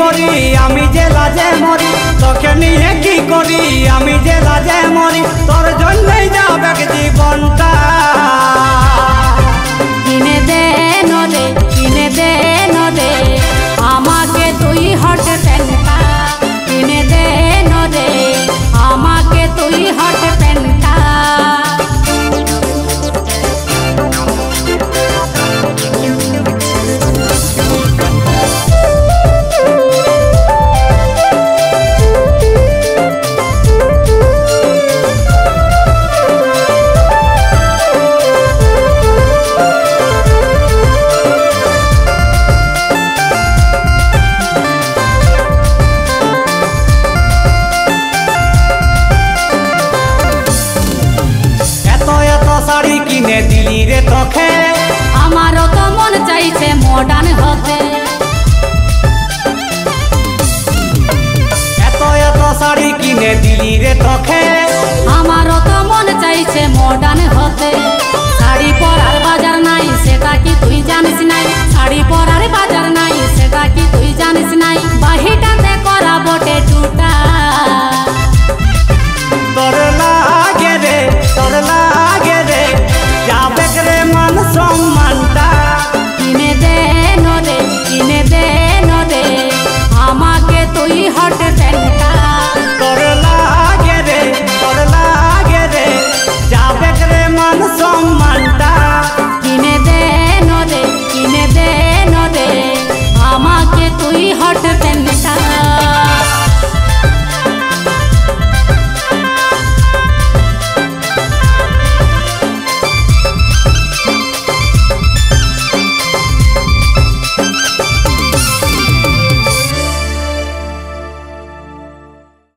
করি আমি যে লাজে মরি, তোকে নিয়ে কি করি আমি যে লাজে মরি, তোর জন্যই যাবে জীবনটা। কিনে দে নরে, কিনে দে নরে আমাকে তুই হট প্যান্টটা, কিনে দে নরে আমাকে তুই হট প্যান্টটা। শাড়ি কিনে দিলি রে তোকে, আমারও তো মন চাইছে মডার্ন হতে। এত এত শাড়ি কিনে দিলি রে তোকে, আমারও তো মন চাইছে মডার্ন হতে। শাড়ি পরার বাজার নাই সেটা কি তুই জানিস নাই, শাড়ি পরা